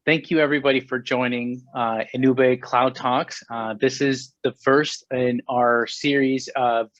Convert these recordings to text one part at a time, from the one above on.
Thank you, everybody, for joining Ennube Cloud Talks. This is the first in our series of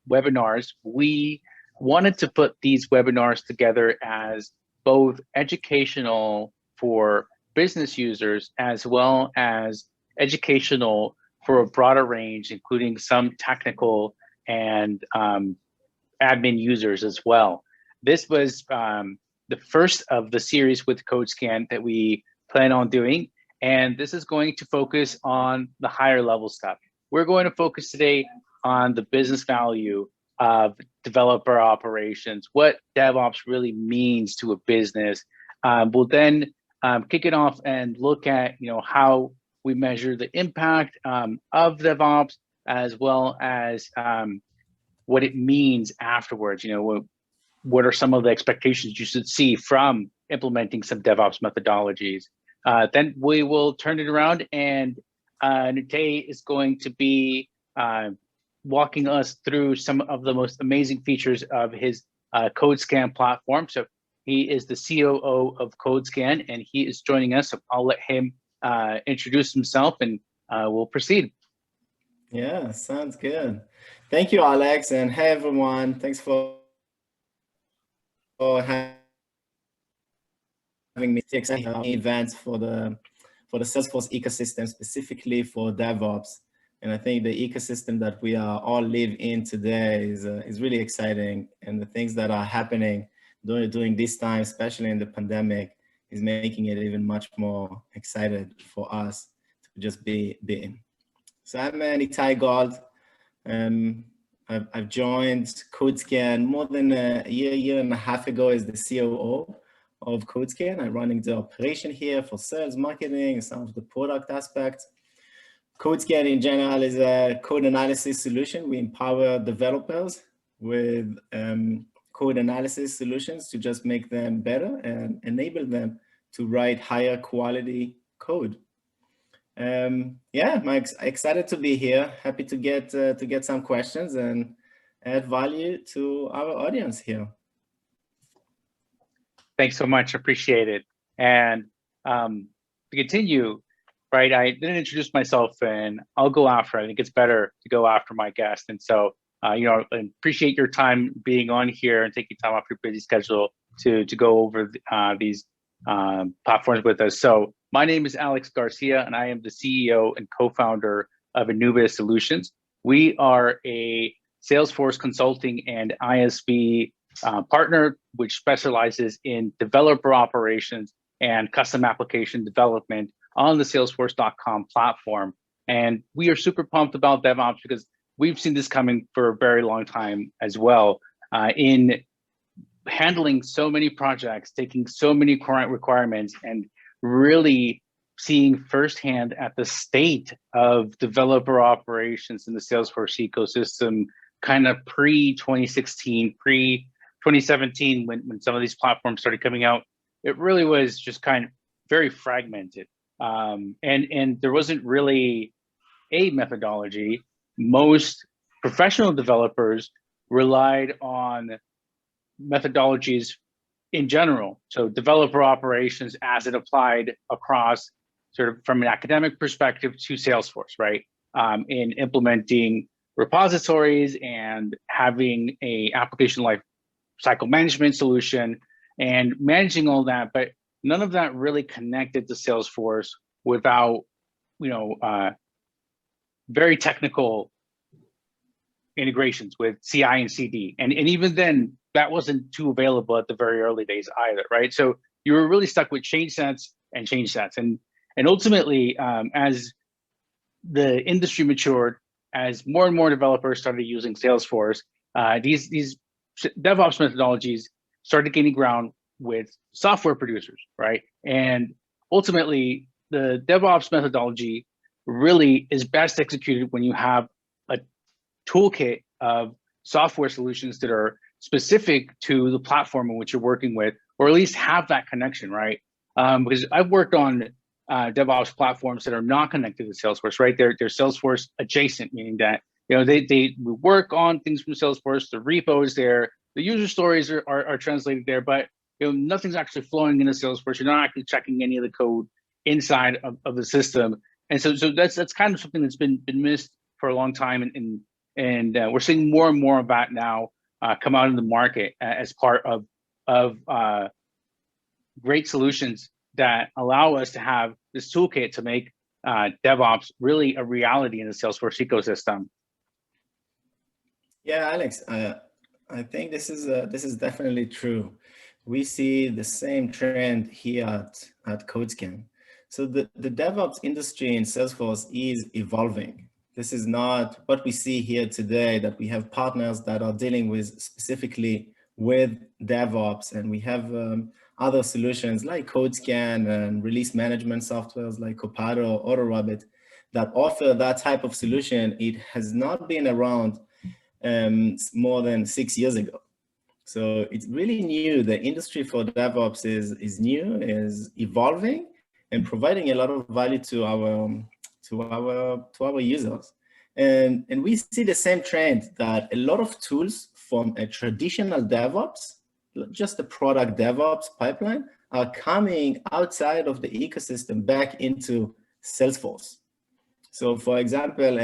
webinars. We wanted to put these webinars together as both educational for business users as well as educational for a broader range, including some technical and admin users as well. This was the first of the series with CodeScan that we plan on doing, and this is going to focus on the higher level stuff. We're going to focus today on the business value of developer operations, what DevOps really means to a business. We'll then kick it off and look at how we measure the impact of DevOps, as well as what it means afterwards. What are some of the expectations you should see from implementing some DevOps methodologies? Then we will turn it around, and Nutey is going to be walking us through some of the most amazing features of his CodeScan platform. So he is the COO of CodeScan, and he is joining us. So I'll let him introduce himself, and we'll proceed. Yeah, sounds good. Thank you, Alex, and hey, everyone. Thanks for having me. Exciting events for the Salesforce ecosystem, specifically for DevOps. And I think the ecosystem that we are all live in today is really exciting. And the things that are happening during this time, especially in the pandemic, is making it even much more excited for us to just be in. So I'm Nutey Gold. I've joined CodeScan more than a year and a half ago as the COO of CodeScan. I'm running the operation here for sales, marketing, and some of the product aspects. CodeScan in general is a code analysis solution. We empower developers with code analysis solutions to just make them better and enable them to write higher quality code. Yeah, I'm excited to be here. Happy to get some questions and add value to our audience here. Thanks so much, appreciate it. And to continue, right, I didn't introduce myself, and I'll go after. I think it's better to go after my guest. And so, I appreciate your time being on here and taking time off your busy schedule to go over these platforms with us. So my name is Alex Garcia, and I am the CEO and co-founder of Ennube Solutions. We are a Salesforce consulting and ISV partner, which specializes in developer operations and custom application development on the Salesforce.com platform. And we are super pumped about DevOps because we've seen this coming for a very long time as well, in handling so many projects, taking so many current requirements, and really seeing firsthand at the state of developer operations in the Salesforce ecosystem, kind of pre-2016, pre-2017, when some of these platforms started coming out. It really was just kind of very fragmented. And there wasn't really a methodology. Most professional developers relied on methodologies in general. So developer operations as it applied across sort of from an academic perspective to Salesforce, right? In implementing repositories and having a application life cycle management solution and managing all that, but none of that really connected to Salesforce without, very technical integrations with CI and CD. And even then, that wasn't too available at the very early days either, right? So you were really stuck with change sets. And ultimately, as the industry matured, as more and more developers started using Salesforce, these DevOps methodologies started gaining ground with software producers, right? And ultimately, the DevOps methodology really is best executed when you have a toolkit of software solutions that are specific to the platform in which you're working with, or at least have that connection, right? Because I've worked on DevOps platforms that are not connected to Salesforce, right? They're Salesforce adjacent, meaning that they work on things from Salesforce. The repo is there, the user stories are translated there, but nothing's actually flowing into Salesforce. You're not actually checking any of the code inside of the system. And so that's kind of something that's been missed for a long time, and we're seeing more and more of that now come out in the market as part of great solutions that allow us to have this toolkit to make DevOps really a reality in the Salesforce ecosystem. Yeah, Alex, I think this is definitely true. We see the same trend here at CodeScan. So the DevOps industry in Salesforce is evolving. This is not what we see here today, that we have partners that are dealing with specifically with DevOps, and we have other solutions like CodeScan and release management softwares like Copado or AutoRabbit that offer that type of solution. It has not been around more than 6 years ago. So it's really new. The industry for DevOps is new, is evolving, and providing a lot of value to our users. And we see the same trend that a lot of tools from a traditional DevOps, just the product DevOps pipeline, are coming outside of the ecosystem back into Salesforce. So for example,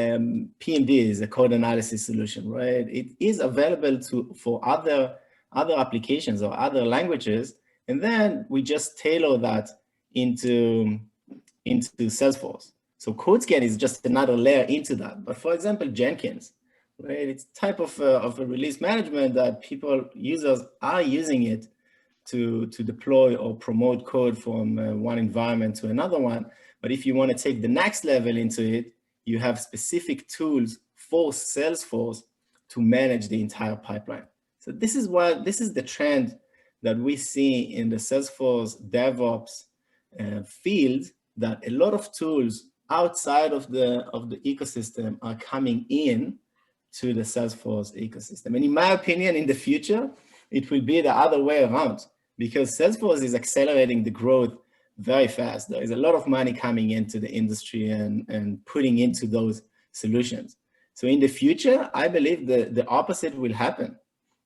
PMD is a code analysis solution, right? It is available for other applications or other languages, and then we just tailor that into Salesforce. So CodeScan is just another layer into that. But for example, Jenkins, right? It's type of a release management that users are using it to deploy or promote code from one environment to another one. But if you want to take the next level into it, you have specific tools for Salesforce to manage the entire pipeline. So this is the trend that we see in the Salesforce DevOps field, that a lot of tools outside of the ecosystem are coming in to the Salesforce ecosystem. And in my opinion, in the future, it will be the other way around, because Salesforce is accelerating the growth very fast. There is a lot of money coming into the industry and putting into those solutions. So in the future, I believe the opposite will happen,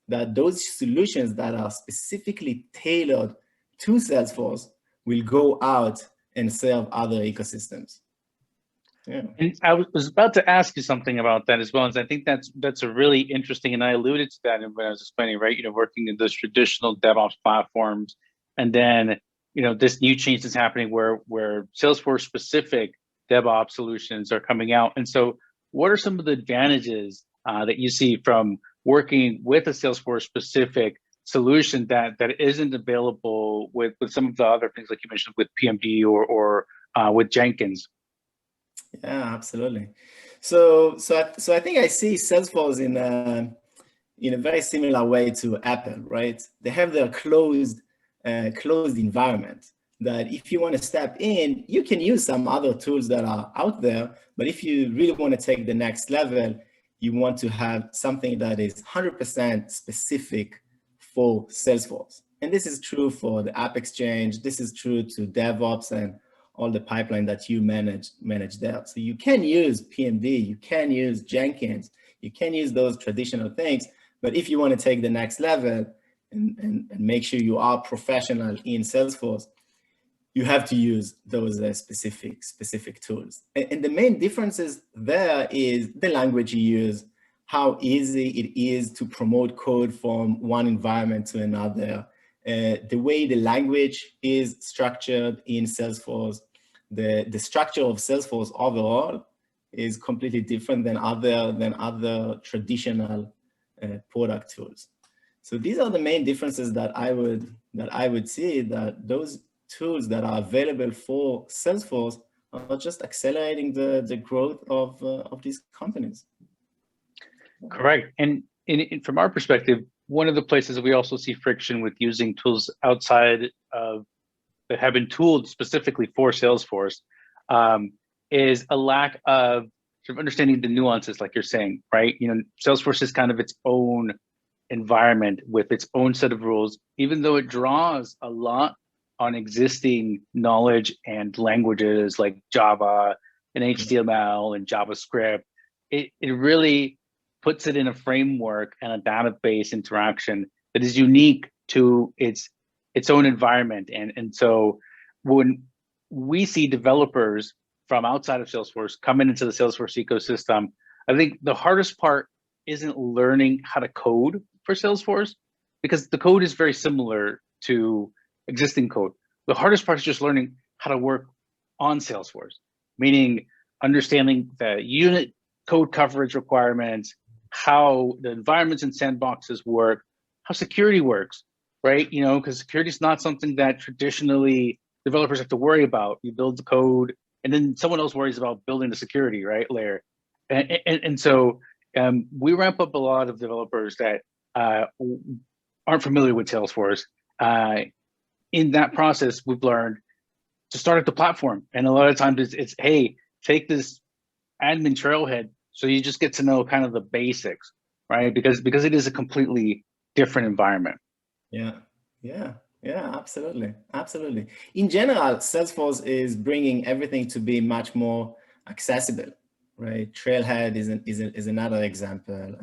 that those solutions that are specifically tailored to Salesforce will go out and serve other ecosystems. Yeah. And I was about to ask you something about that as well, as I think that's a really interesting, and I alluded to that when I was explaining, right? Working in those traditional DevOps platforms, and then this new change that's happening where Salesforce specific DevOps solutions are coming out. And so, what are some of the advantages that you see from working with a Salesforce specific solution that isn't available with some of the other things like you mentioned with PMD or with Jenkins? Yeah, absolutely. So I think I see Salesforce in a very similar way to Apple, right? They have their closed environment that if you want to step in, you can use some other tools that are out there. But if you really want to take the next level, you want to have something that is 100% specific for Salesforce. And this is true for the App Exchange. This is true to DevOps and all the pipeline that you manage there. So you can use PMD, you can use Jenkins, you can use those traditional things. But if you want to take the next level and make sure you are professional in Salesforce, you have to use those specific tools. And the main differences there is the language you use, how easy it is to promote code from one environment to another, the way the language is structured in Salesforce. The structure of Salesforce overall is completely different than other traditional product tools. So these are the main differences that I would see, that those tools that are available for Salesforce are just accelerating the growth of these companies. Correct. And from our perspective, one of the places we also see friction with using tools outside of that have been tooled specifically for Salesforce is a lack of sort of understanding the nuances, like you're saying, right? Salesforce is kind of its own environment with its own set of rules, even though it draws a lot on existing knowledge and languages like Java and HTML and JavaScript. It really puts it in a framework and a database interaction that is unique to its own environment. And so when we see developers from outside of Salesforce coming into the Salesforce ecosystem. I think the hardest part isn't learning how to code for Salesforce, because the code is very similar to existing code. The hardest part is just learning how to work on Salesforce, meaning understanding the unit code coverage requirements, how the environments and sandboxes work, how security works, right? You know, because security is not something that traditionally developers have to worry about. You build the code, and then someone else worries about building the security, right, layer. And so we ramp up a lot of developers that aren't familiar with Salesforce. In that process, we've learned to start at the platform. And a lot of times it's hey, take this admin trailhead so you just get to know kind of the basics, right? Because it is a completely different environment. Yeah, absolutely. Absolutely. In general, Salesforce is bringing everything to be much more accessible, right? Trailhead is another example.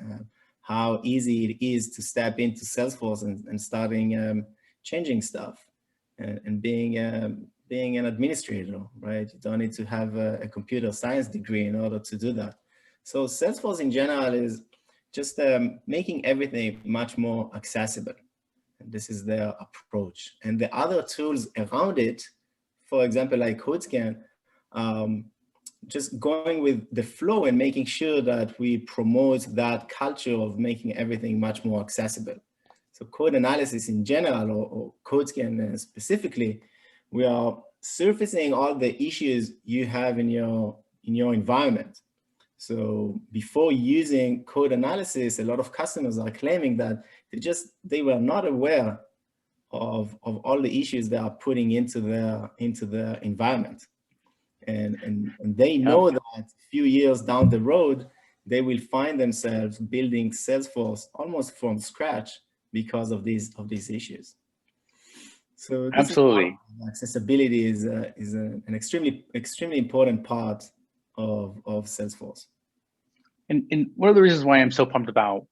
How easy it is to step into Salesforce and starting changing stuff and being an administrator, right? You don't need to have a computer science degree in order to do that. So Salesforce in general is just making everything much more accessible. And this is their approach. And the other tools around it, for example, like CodeScan, just going with the flow and making sure that we promote that culture of making everything much more accessible. So code analysis in general, or CodeScan specifically, we are surfacing all the issues you have in your environment. So before using code analysis, a lot of customers are claiming that they were not aware of all the issues they are putting into their environment. And they know that a few years down the road, they will find themselves building Salesforce almost from scratch because of these issues. So this Absolutely. accessibility is an extremely important part of Salesforce. And one of the reasons why I'm so pumped about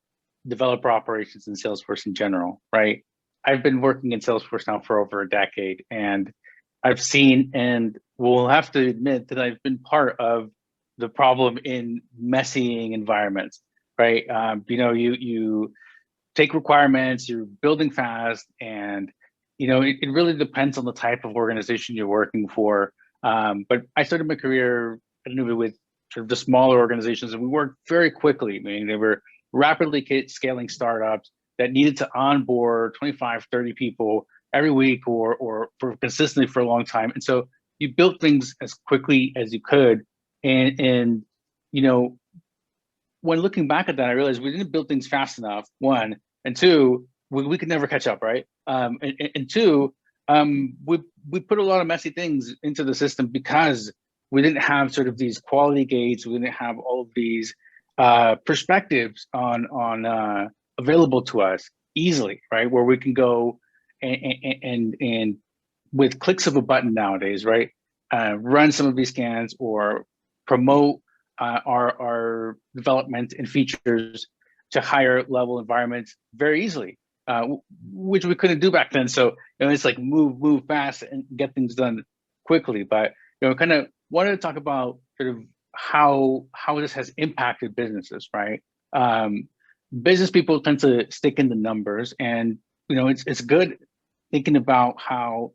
developer operations in Salesforce in general, right? I've been working in Salesforce now for over a decade, and I've seen and will have to admit that I've been part of the problem in messying environments, right? You know, you take requirements, you're building fast, and you know, it really depends on the type of organization you're working for. But I started my career at Ennube with sort of the smaller organizations, and we worked very quickly. I mean, they were rapidly scaling startups that needed to onboard 25, 30 people every week or for consistently for a long time. And so you built things as quickly as you could. And you know, when looking back at that, I realized we didn't build things fast enough, one, and two, we could never catch up, right? And two, we put a lot of messy things into the system because we didn't have sort of these quality gates. We didn't have all of these perspectives on available to us easily, right? Where we can go and with clicks of a button nowadays, right? Run some of these scans or promote our development and features to higher level environments very easily, which we couldn't do back then. So you know, it's like move fast and get things done quickly. But you know, kind of wanted to talk about sort of how this has impacted businesses, right? Business people tend to stick in the numbers, and you know, it's good thinking about how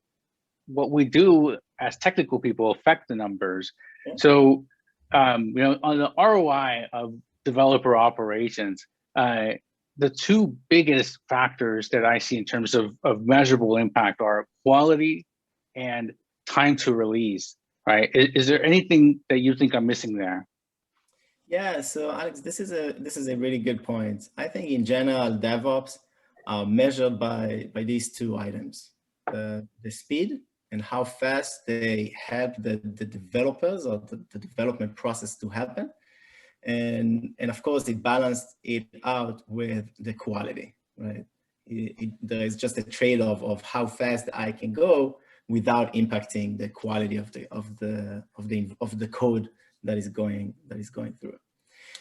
what we do as technical people affect the numbers. Yeah. So you know, on the ROI of developer operations, the two biggest factors that I see in terms of measurable impact are quality and time to release, right? Is there anything that you think I'm missing there? Yeah, so Alex, this is a really good point. I think in general, DevOps are measured by these two items: the speed and how fast they help the developers or the development process to happen. And of course, it balanced it out with the quality, right? There is just a trade-off of how fast I can go without impacting the quality of the code that is going through.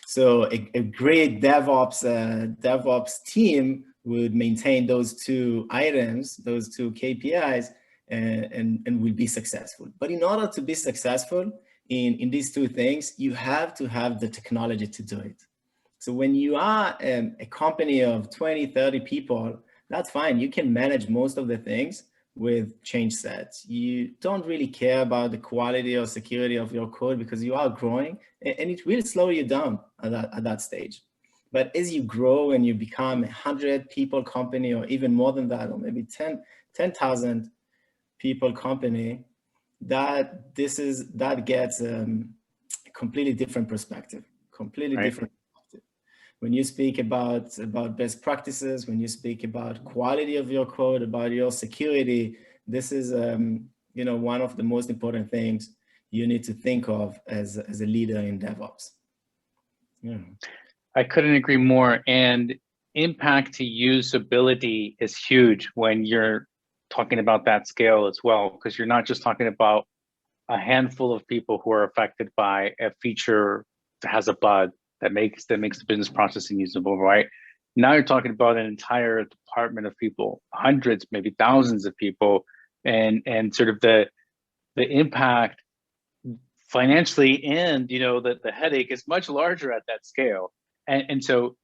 So a great DevOps team would maintain those two items, those two KPIs, and will be successful. But in order to be successful in these two things, you have to have the technology to do it. So when you are a company of 20, 30 people, that's fine. You can manage most of the things with change sets. You don't really care about the quality or security of your code because you are growing, and it will slow you down at that stage. But as you grow and you become 100 people company, or even more than that, or maybe 10,000 people company, that gets a completely different perspective, completely different. When you speak about best practices, when you speak about quality of your code, about your security, this is one of the most important things you need to think of as a leader in DevOps. Yeah. I couldn't agree more. And impact to usability is huge when you're talking about that scale as well, because you're not just talking about a handful of people who are affected by a feature that has a bug that makes the business processing usable, right? Now you're talking about an entire department of people, hundreds, maybe thousands of people, and sort of the impact financially, and the headache is much larger at that scale. And so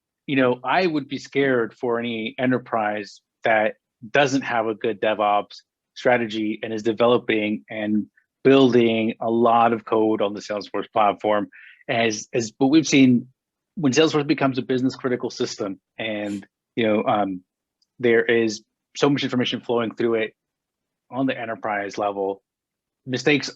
I would be scared for any enterprise that doesn't have a good DevOps strategy and is developing and building a lot of code on the Salesforce platform. But we've seen when Salesforce becomes a business critical system, and there is so much information flowing through it on the enterprise level, mistakes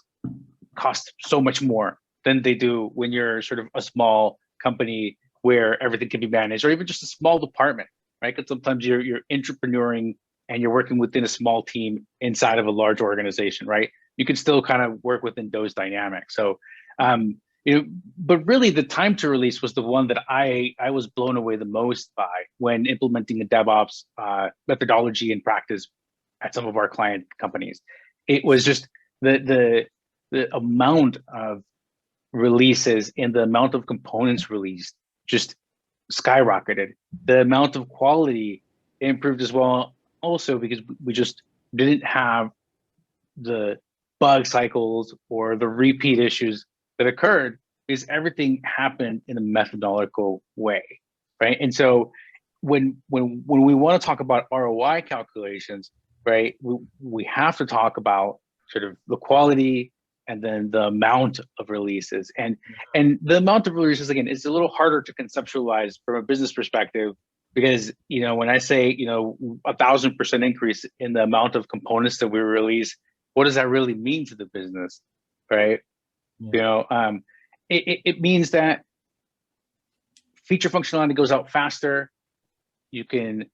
cost so much more than they do when you're sort of a small company where everything can be managed, or even just a small department, right? Because sometimes you're entrepreneuring and you're working within a small team inside of a large organization, right? You can still kind of work within those dynamics. So, but really the time to release was the one that I was blown away the most by when implementing a DevOps methodology and practice at some of our client companies. It was just the amount of releases and the amount of components released just skyrocketed. The amount of quality improved as well, also because we just didn't have the bug cycles or the repeat issues that occurred because everything happened in a methodological way, right? And so when we want to talk about ROI calculations, right, we have to talk about sort of the quality and then the amount of releases. And the amount of releases, again, is a little harder to conceptualize from a business perspective because, when I say, 1,000% increase in the amount of components that we release, what does that really mean to the business, right? Yeah. It means that feature functionality goes out faster, you can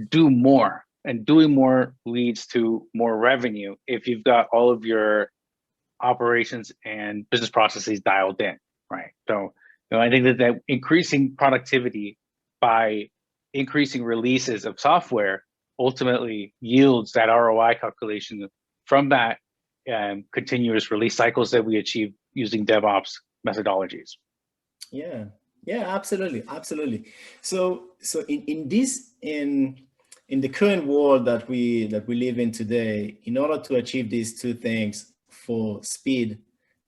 do more, and doing more leads to more revenue if you've got all of your operations and business processes dialed in, right? So, I think that increasing productivity by increasing releases of software ultimately yields that ROI calculation from that continuous release cycles that we achieve using DevOps methodologies. Yeah, absolutely. So in the current world that we live in today, in order to achieve these two things, for speed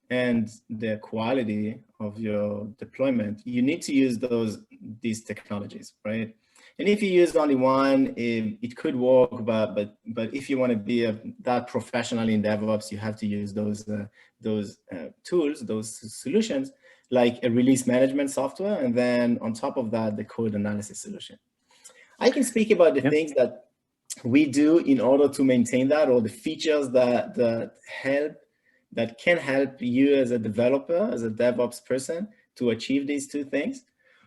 and the quality of your deployment, you need to use these technologies, right? And if you use only one, it could work, but if you want to be that professional in DevOps, you have to use those tools, those solutions, like a release management software, and then on top of that, the code analysis solution. I can speak about the things that we do in order to maintain that, or the features that can help you as a developer, as a DevOps person, to achieve these two things.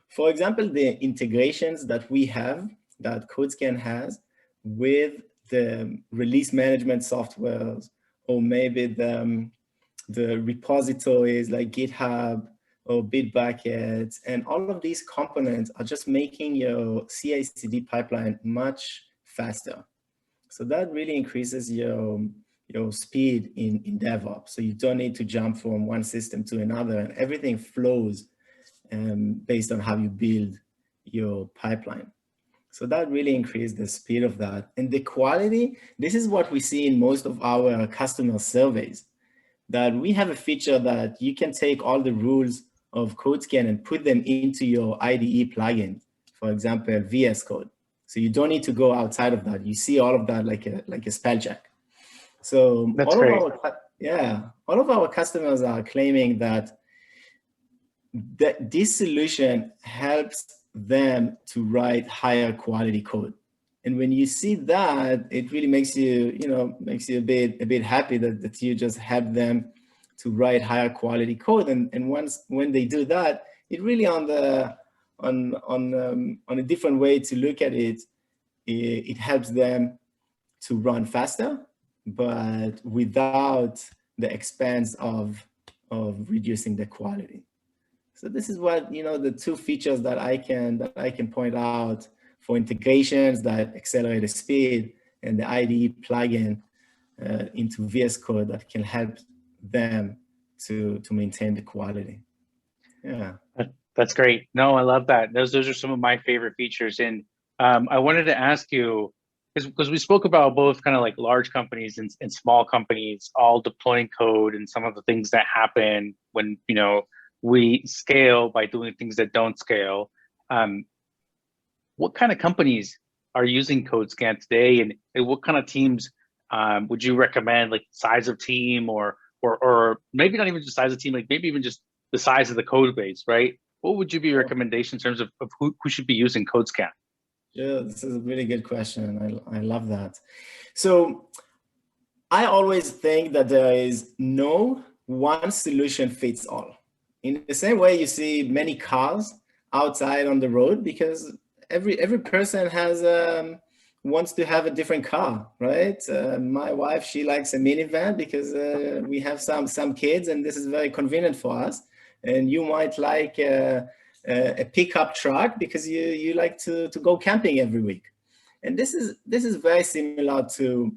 For example, the integrations that we have, that CodeScan has, with the release management softwares, or maybe the repositories like GitHub or Bitbucket, and all of these components are just making your CI/CD pipeline much faster. So that really increases your speed in DevOps. So you don't need to jump from one system to another, and everything flows based on how you build your pipeline. So that really increased the speed of that. And the quality, this is what we see in most of our customer surveys, that we have a feature that you can take all the rules of CodeScan and put them into your IDE plugin, for example, VS Code. So you don't need to go outside of that. You see all of that like a spell check. So That's great. All of our customers are claiming that this solution helps them to write higher quality code. And when you see that, it really makes you, a bit happy that you just help them to write higher quality code. And when they do that, it really on a different way to look at it, it helps them to run faster, but without the expense of reducing the quality. So this is what, the two features that I can point out for integrations that accelerate the speed, and the IDE plugin into VS Code that can help them to maintain the quality. Yeah. That's great. No, I love that. Those are some of my favorite features. And I wanted to ask you, because we spoke about both kind of like large companies and small companies all deploying code, and some of the things that happen when, we scale by doing things that don't scale. What kind of companies are using CodeScan today, and what kind of teams would you recommend, like size of team, or maybe not even just size of team, like maybe even just the size of the code base, right? What would you be recommendation in terms of who should be using CodeScan? Yeah, this is a really good question. I love that. So I always think that there is no one solution fits all. In the same way you see many cars outside on the road, because every person has wants to have a different car, right? My wife, she likes a minivan because we have some kids, and this is very convenient for us. And you might like a pickup truck because you like to go camping every week. And this is very similar to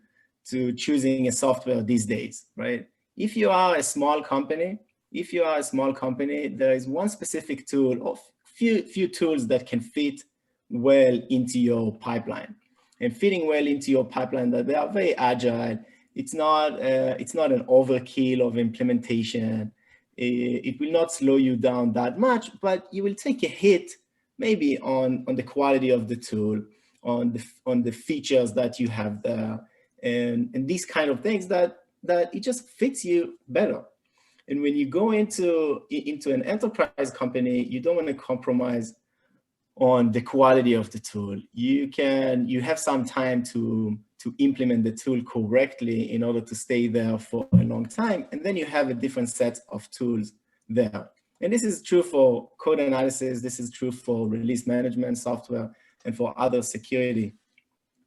choosing a software these days, right? If you are a small company, there is one specific tool or few tools that can fit well into your pipeline. And fitting well into your pipeline, that they are very agile. It's not an overkill of implementation. It will not slow you down that much, but you will take a hit maybe on the quality of the tool, on the features that you have there, and these kind of things that it just fits you better. And when you go into an enterprise company, you don't want to compromise on the quality of the tool. You have some time to implement the tool correctly in order to stay there for a long time. And then you have a different set of tools there. And this is true for code analysis. This is true for release management software and for other security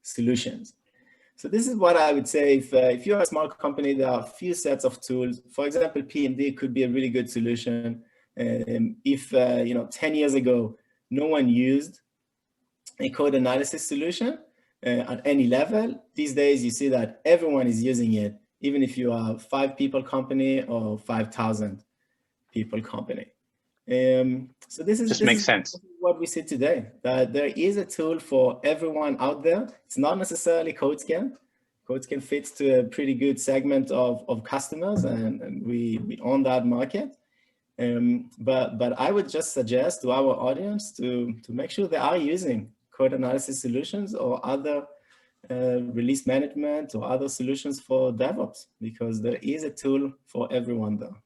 solutions. So this is what I would say. If you're a small company, there are a few sets of tools. For example, P&D could be a really good solution. If 10 years ago, no one used a code analysis solution at any level, these days you see that everyone is using it, even if you are a 5-people company or 5,000 people company. So this makes sense. What we see today, that there is a tool for everyone out there. It's not necessarily CodeScan. CodeScan fits to a pretty good segment of customers, and we own that market. But I would just suggest to our audience to make sure they are using code analysis solutions or other release management or other solutions for DevOps, because there is a tool for everyone there.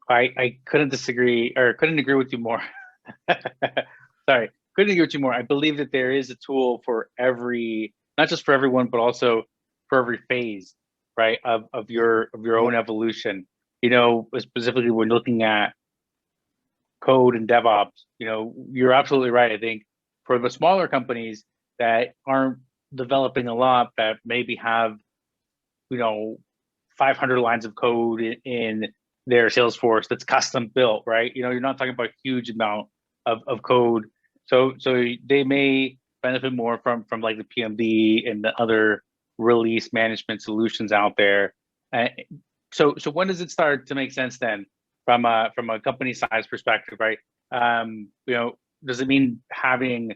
I couldn't disagree, or couldn't agree with you more. Sorry, couldn't agree with you more. I believe that there is a tool for not just for everyone, but also for every phase, right, of your own evolution. Specifically when looking at code and DevOps, you're absolutely right. I think for the smaller companies that aren't developing a lot, that maybe have, 500 lines of code in their Salesforce that's custom built, right? You're not talking about a huge amount of code. So they may benefit more from like the PMD and the other release management solutions out there. So when does it start to make sense then from a company size perspective, right? Does it mean having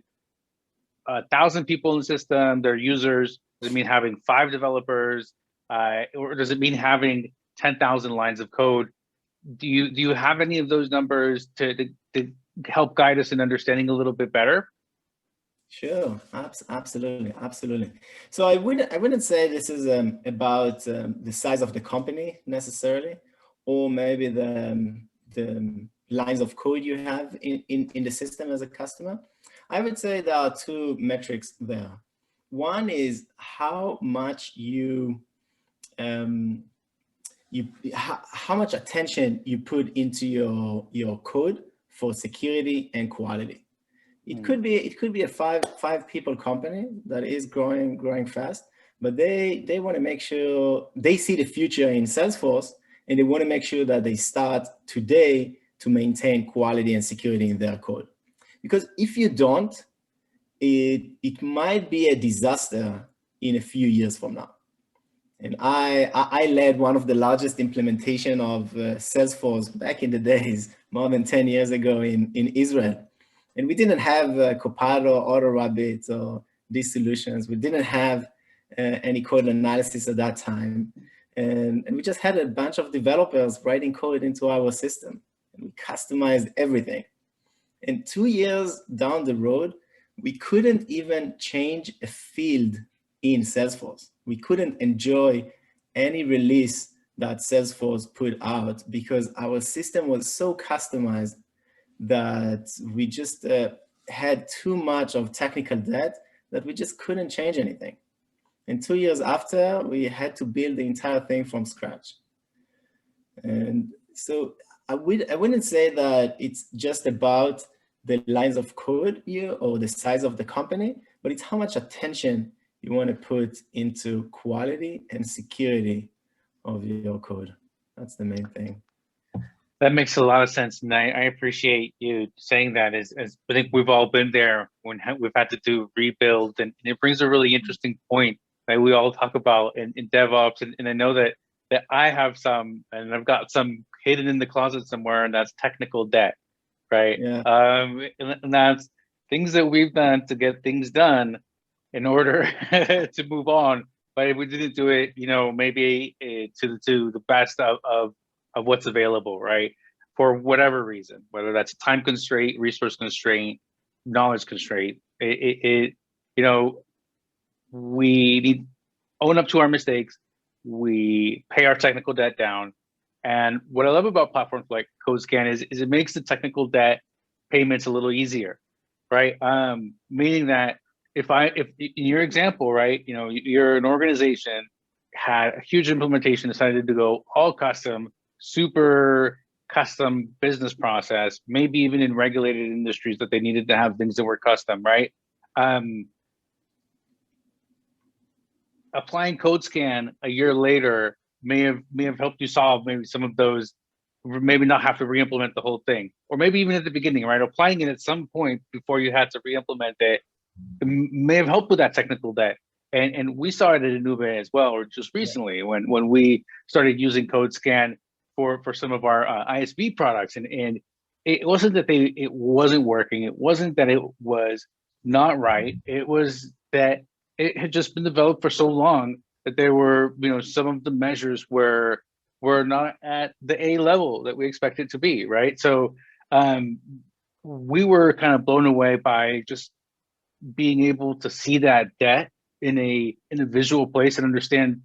1,000 people in the system, they're users? Does it mean having 5 developers? Or does it mean having 10,000 lines of code? Do you have any of those numbers to help guide us in understanding a little bit better? Sure, absolutely. So I wouldn't say this is about the size of the company necessarily, or maybe the lines of code you have in the system as a customer. I would say there are 2 metrics there. One is how much how much attention you put into your code for security and quality. It could be a five people company that is growing fast, but they want to make sure they see the future in Salesforce, and they want to make sure that they start today to maintain quality and security in their code. Because if you don't, it might be a disaster in a few years from now. And I led one of the largest implementation of Salesforce back in the days, more than 10 years ago in Israel. And we didn't have Copilot or AutoRabbit or these solutions. We didn't have any code analysis at that time. And we just had a bunch of developers writing code into our system. And we customized everything. And 2 years down the road, we couldn't even change a field in Salesforce. We couldn't enjoy any release that Salesforce put out because our system was so customized that we just had too much of technical debt that we just couldn't change anything. And 2 years after, we had to build the entire thing from scratch. And so I wouldn't say that it's just about the lines of code here or the size of the company, but it's how much attention you want to put into quality and security of your code. That's the main thing. That makes a lot of sense, and I appreciate you saying that. As I think we've all been there when we've had to do rebuild, and it brings a really interesting point that we all talk about in DevOps. And I know that I have some, and I've got some hidden in the closet somewhere, and that's technical debt, right? Yeah. And that's things that we've done to get things done in order to move on. But if we didn't do it, maybe to the best of what's available, right? For whatever reason, whether that's time constraint, resource constraint, knowledge constraint, we need to own up to our mistakes. We pay our technical debt down. And what I love about platforms like CodeScan is it makes the technical debt payments a little easier, right? Meaning that if in your example, right, you're an organization, had a huge implementation, decided to go all custom, super custom business process, maybe even in regulated industries that they needed to have things that were custom, right? Applying CodeScan a year later may have helped you solve maybe some of those, maybe not have to re-implement the whole thing, or maybe even at the beginning, right? Applying it at some point before you had to re-implement it may have helped with that technical debt. And we saw it at Ennube as well, or just recently when we started using CodeScan for some of our ISV products, and it wasn't that it wasn't working, it wasn't that it was not right, it was that it had just been developed for so long that there were, some of the measures were not at the A level that we expect it to be, right? So we were kind of blown away by just being able to see that debt in a visual place and understand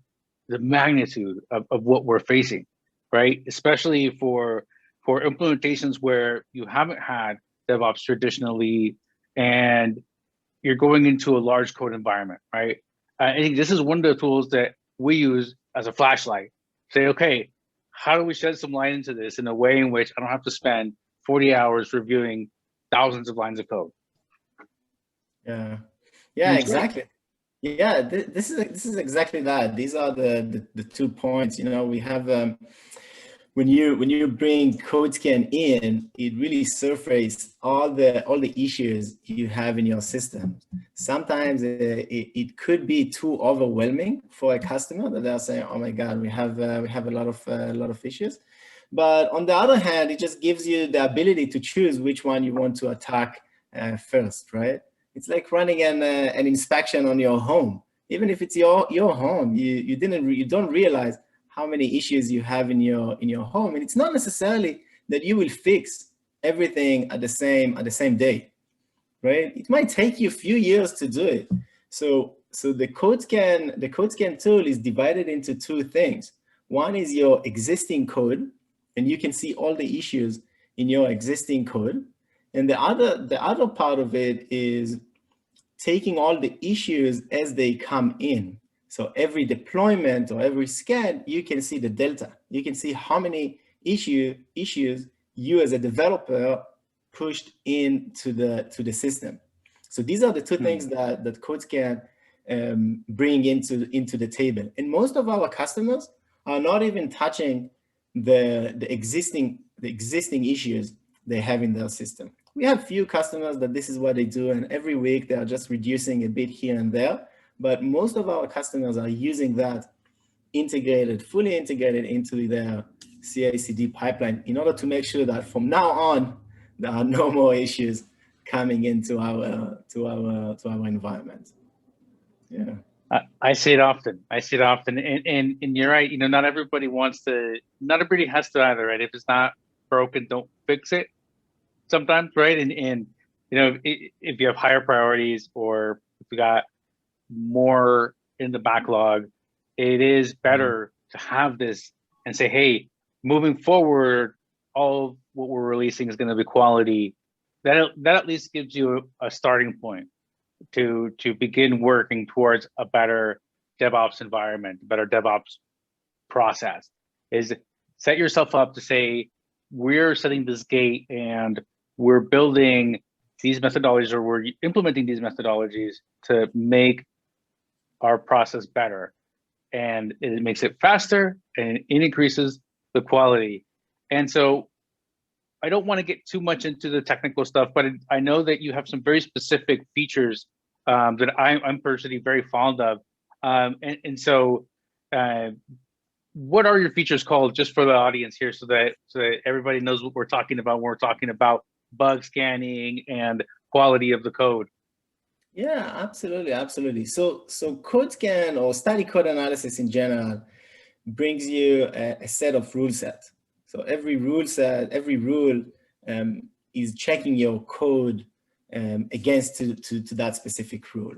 the magnitude of what we're facing, right? Especially for implementations where you haven't had DevOps traditionally and you're going into a large code environment, right? I think this is one of the tools that we use as a flashlight. Say, okay, how do we shed some light into this in a way in which I don't have to spend 40 hours reviewing thousands of lines of code? Yeah, exactly. Yeah, this is exactly that. These are the 2 points. We have when you bring CodeScan in, it really surfaces all the issues you have in your system. Sometimes it could be too overwhelming for a customer that they're saying, "Oh my God, we have a lot of issues." But on the other hand, it just gives you the ability to choose which one you want to attack first, right? It's like running an inspection on your home. Even if it's your home, you don't realize how many issues you have in your home. And it's not necessarily that you will fix everything at the same day, right? It might take you a few years to do it. So the CodeScan tool is divided into two things. One is your existing code, and you can see all the issues in your existing code. And the other part of it is taking all the issues as they come in. So every deployment or every scan, you can see the delta. You can see how many issues you as a developer pushed into the system. So these are the two things that CodeScan bring into the table. And most of our customers are not even touching the existing issues they have in their system. We have few customers that this is what they do, and every week they are just reducing a bit here and there. But most of our customers are using that fully integrated into their CI/CD pipeline in order to make sure that from now on there are no more issues coming into our environment. Yeah. I see it often. And you're right. Not everybody has to either, right? If it's not broken, don't fix it. Sometimes, right? And if you have higher priorities or if you got more in the backlog, it is better to have this and say, hey, moving forward, all what we're releasing is going to be quality. That at least gives you a starting point to begin working towards a better DevOps environment, a better DevOps process. Is set yourself up to say, we're setting this gate and we're building these methodologies, or we're implementing these methodologies to make our process better. And it makes it faster and it increases the quality. And so I don't want to get too much into the technical stuff, but I know that you have some very specific features that I'm personally very fond of. So what are your features called, just for the audience here, so that everybody knows what we're talking about when we're talking about bug scanning and quality of the code? Yeah, absolutely. So CodeScan, or static code analysis in general, brings you a set of rule sets. So every rule is checking your code against to that specific rule.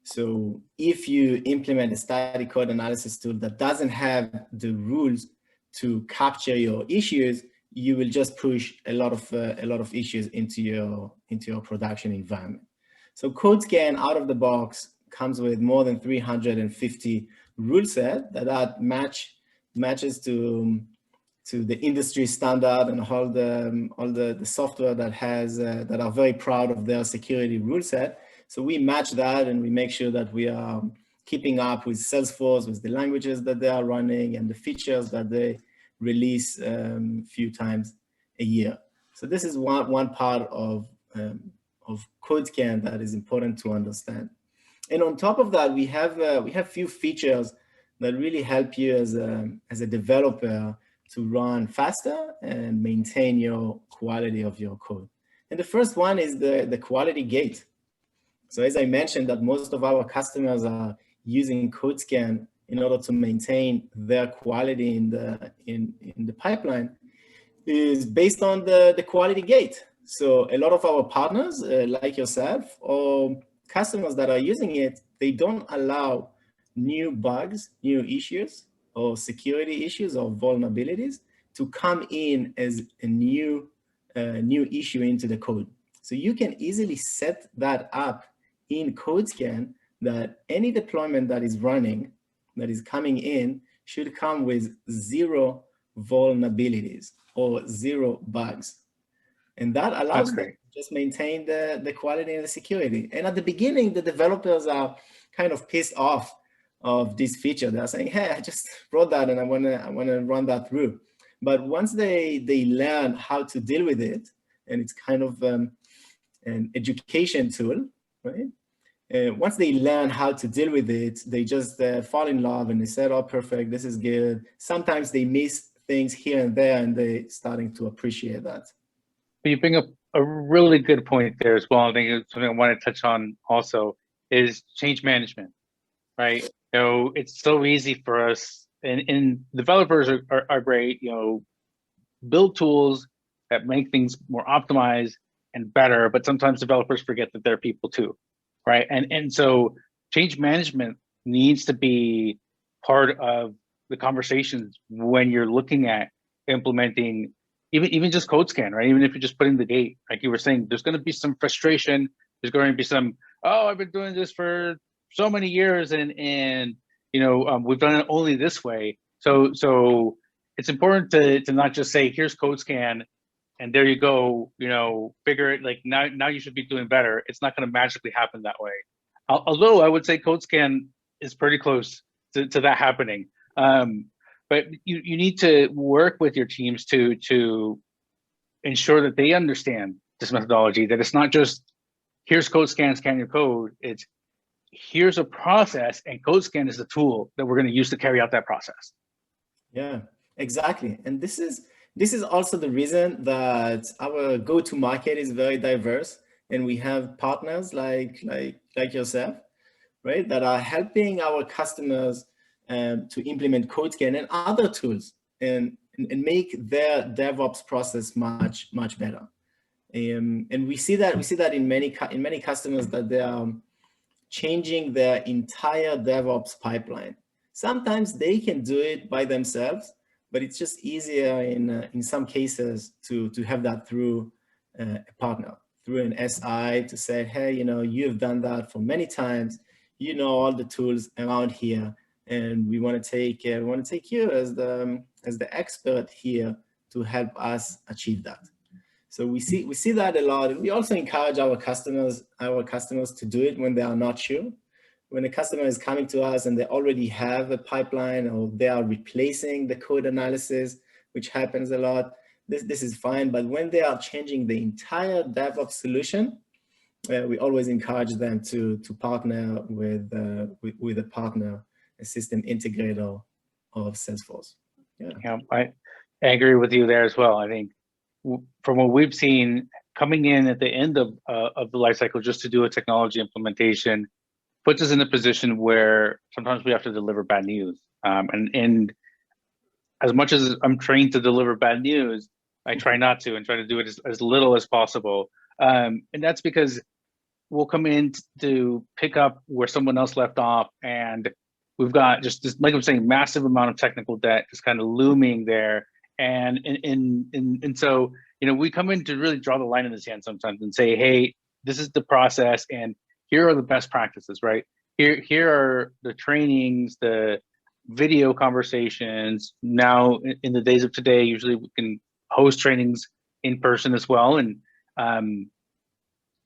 So if you implement a static code analysis tool that doesn't have the rules to capture your issues, you will just push a lot of issues into your production environment. So CodeScan out of the box comes with more than 350 rule set that matches to the industry standard, and all the software that are very proud of their security rule set. So we match that, and we make sure that we are keeping up with Salesforce, with the languages that they are running and the features that they release few times a year. So this is one part of CodeScan that is important to understand. And on top of that, we have few features that really help you as a developer to run faster and maintain your quality of your code. And the first one is the quality gate. So as I mentioned, that most of our customers are using CodeScan in order to maintain their quality in the pipeline, is based on the quality gate. So a lot of our partners, like yourself, or customers that are using it, they don't allow new bugs, new issues, or security issues or vulnerabilities to come in as a new issue into the code. So you can easily set that up in CodeScan, that any deployment that is running, that is coming in, should come with 0 vulnerabilities or 0 bugs. And that allows them to just maintain the quality and the security. And at the beginning, the developers are kind of pissed off of this feature. They're saying, hey, I just wrote that and I want to run that through. But once they learn how to deal with it, and it's kind of an education tool, right? Once they learn how to deal with it, they just fall in love, and they said, oh, perfect, this is good. Sometimes they miss things here and there, and they're starting to appreciate that. But you bring up a really good point there as well. I think it's something I want to touch on also is change management, right? It's so easy for us, and developers are great, build tools that make things more optimized and better, but sometimes developers forget that they're people too, right? And so change management needs to be part of the conversations when you're looking at implementing even just CodeScan, right? Even if you're just putting the gate, like you were saying, there's going to be some frustration. There's going to be some, oh, I've been doing this for so many years, and we've done it only this way. So it's important to not just say, here's CodeScan, and there you go, figure it, like now you should be doing better. It's not going to magically happen that way. Although I would say CodeScan is pretty close to that happening. But you need to work with your teams to ensure that they understand this methodology, that it's not just here's CodeScan, scan your code. It's here's a process, and CodeScan is the tool that we're going to use to carry out that process. Yeah, exactly. And this is also the reason that our go-to-market is very diverse, and we have partners like yourself, right, that are helping our customers to implement CodeScan and other tools and make their DevOps process much better. And we see that in many customers, that they are changing their entire DevOps pipeline. Sometimes they can do it by themselves, but it's just easier in some cases to have that through a partner, through an SI, to say, hey, you've done that for many times, all the tools around here, and we want to take you as the expert here to help us achieve that. So we see that a lot, and we also encourage our customers to do it when they are not sure. When a customer is coming to us and they already have a pipeline, or they are replacing the code analysis, which happens a lot, this is fine. But when they are changing the entire DevOps solution, we always encourage them to partner with a partner, a system integrator of Salesforce. Yeah, I agree with you there as well. I think from what we've seen, coming in at the end of the life cycle just to do a technology implementation puts us in a position where sometimes we have to deliver bad news. And as much as I'm trained to deliver bad news, I try not to, and try to do it as little as possible. And that's because we'll come in to pick up where someone else left off, and we've got just this, like I'm saying, massive amount of technical debt just kind of looming there. And so, we come in to really draw the line in the sand sometimes and say, hey, this is the process, and here are the best practices, right? Here are the trainings, the video conversations. Now, in the days of today, usually we can host trainings in person as well. And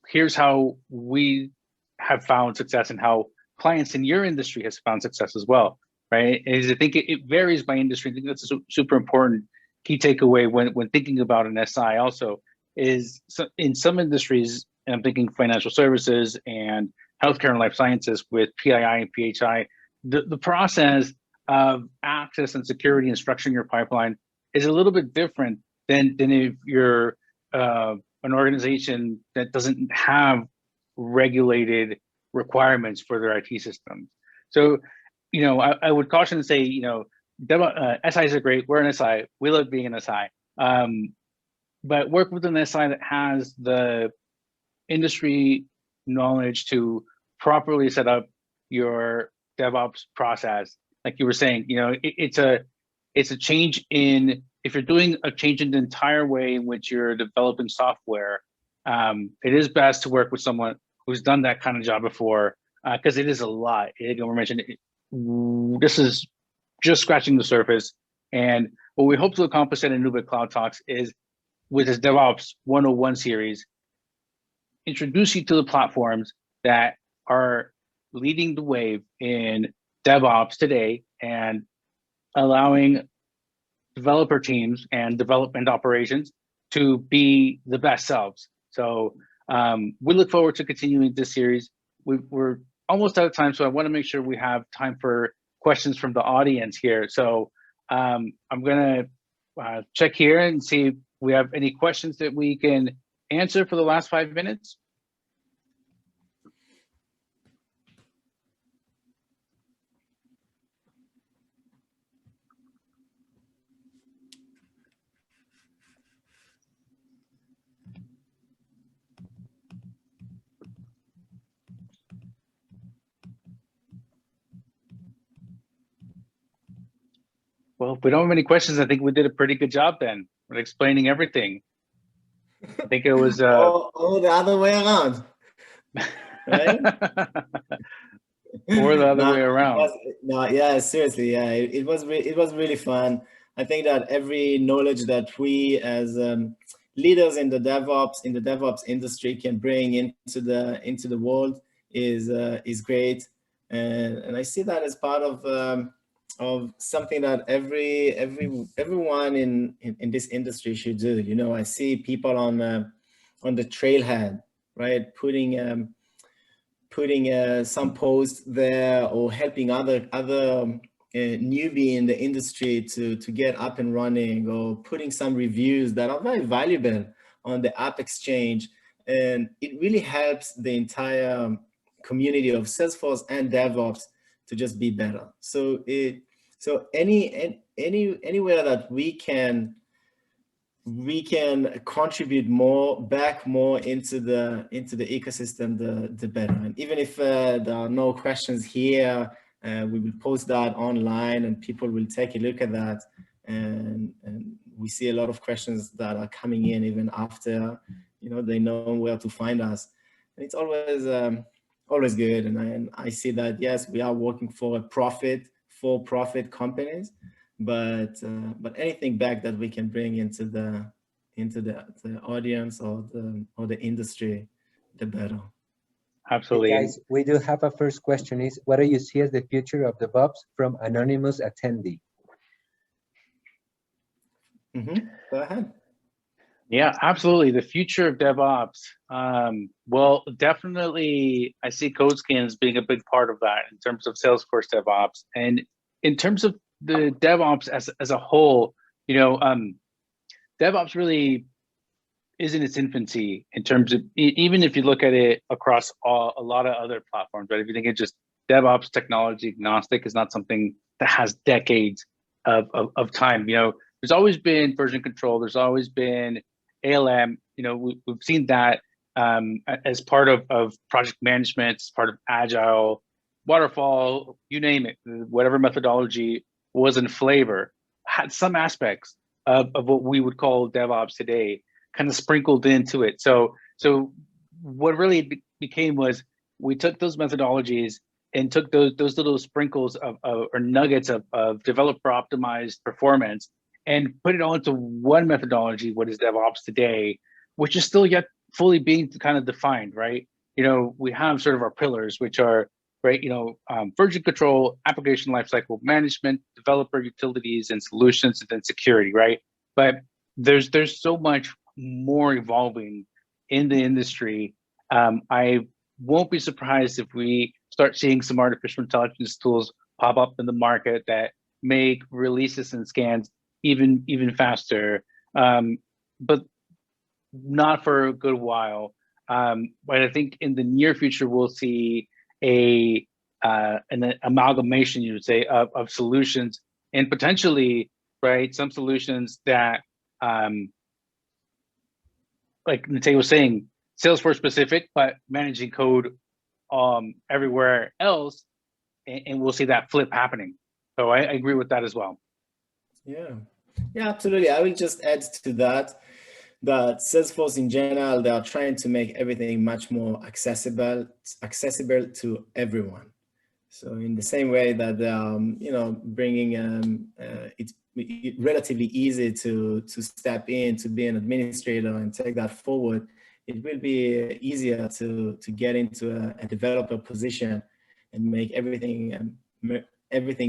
here's how we have found success, and how clients in your industry has found success as well, right? Is I think it varies by industry. I think that's a super important key takeaway when thinking about an SI also, is in some industries, and I'm thinking financial services and healthcare and life sciences with PII and PHI, the process of access and security and structuring your pipeline is a little bit different than if you're an organization that doesn't have regulated requirements for their IT systems. So, I would caution and say, SIs are great. We're an SI. We love being an SI. But work with an SI that has the industry knowledge to properly set up your DevOps process. Like you were saying, it's a change in, if you're doing a change in the entire way in which you're developing software, it is best to work with someone who's done that kind of job before, because it is a lot. We're mentioning this is just scratching the surface. And what we hope to accomplish at Ennube Cloud Talks is, with this DevOps 101 series, introduce you to the platforms that are leading the wave in DevOps today, and allowing developer teams and development operations to be the best selves. So we look forward to continuing this series. We're almost out of time, so I want to make sure we have time for questions from the audience here. So I'm going to check here and see we have any questions that we can answer for the last 5 minutes? Well, if we don't have any questions, I think we did a pretty good job then with explaining everything. I think it was or the other way around, right? Or the other way around. Yeah, seriously, yeah, it was really fun. I think that every knowledge that we as leaders in the DevOps industry can bring into the world is great, and I see that as part of something that everyone in this industry should do. You know, I see people on the trailhead, right, putting some posts there, or helping other newbie in the industry to get up and running, or putting some reviews that are very valuable on the App Exchange, and it really helps the entire community of Salesforce and DevOps to just be better. So anywhere that we can contribute more into the ecosystem, the better. And even if there are no questions here, we will post that online, and people will take a look at that. And we see a lot of questions that are coming in even after, you know, they know where to find us. And it's always good. And I see that, yes, we are working for for-profit companies, but anything back that we can bring into the audience or the industry, the better. Absolutely. Hey guys, we do have a first question. Is what do you see as the future of DevOps, from anonymous attendee? Go ahead. Yeah, absolutely. The future of DevOps. Well, definitely, I see CodeScan as being a big part of that in terms of Salesforce DevOps, and in terms of the DevOps as a whole. You know, DevOps really is in its infancy in terms of, even if you look at it across a lot of other platforms, right? If you think it's just DevOps technology agnostic, is not something that has decades of time. You know, there's always been version control. There's always been ALM. You know, we've seen that as part of project management, as part of Agile, Waterfall, you name it, whatever methodology was in flavor, had some aspects of what we would call DevOps today, kind of sprinkled into it. So what really became was, we took those methodologies and took those little sprinkles or nuggets of developer optimized performance, and put it all into one methodology, what is DevOps today, which is still yet fully being kind of defined, right? You know, we have sort of our pillars, which are, right, you know, version control, application lifecycle management, developer utilities and solutions, and then security, right? But there's so much more evolving in the industry. I won't be surprised if we start seeing some artificial intelligence tools pop up in the market that make releases and scans even faster, but not for a good while. But I think in the near future, we'll see an amalgamation, you would say, of solutions, and potentially, right, some solutions that, like Nate was saying, Salesforce specific, but managing code everywhere else, and we'll see that flip happening. So I agree with that as well. Yeah, absolutely. I will just add to that Salesforce in general, they are trying to make everything much more accessible to everyone. So in the same way that you know, bringing it's relatively easy to step in, to be an administrator and take that forward, it will be easier to get into a developer position and make everything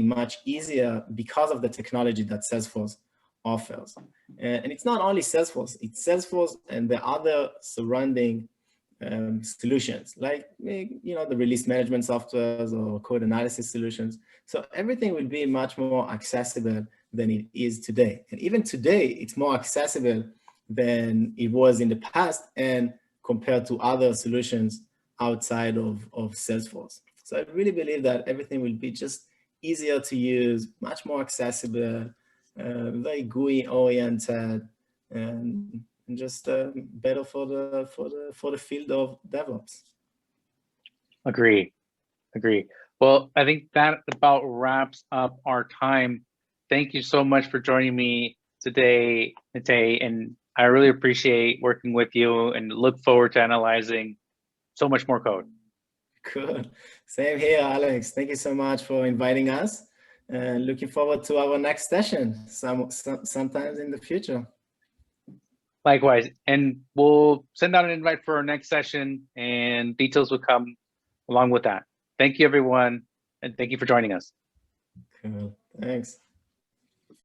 much easier because of the technology that Salesforce offers. And it's not only Salesforce, it's Salesforce and the other surrounding solutions, like, you know, the release management softwares or code analysis solutions. So everything will be much more accessible than it is today. And even today, it's more accessible than it was in the past and compared to other solutions outside of Salesforce. So I really believe that everything will be just easier to use, much more accessible, very GUI oriented, and just better for the field of DevOps. Agree. Well, I think that about wraps up our time. Thank you so much for joining me today, Matej, and I really appreciate working with you and look forward to analyzing so much more code. Good. Same here, Alex. Thank you so much for inviting us, and looking forward to our next session sometimes in the future. Likewise, and we'll send out an invite for our next session, and details will come along with that. Thank you, everyone, and thank you for joining us. Cool. Thanks.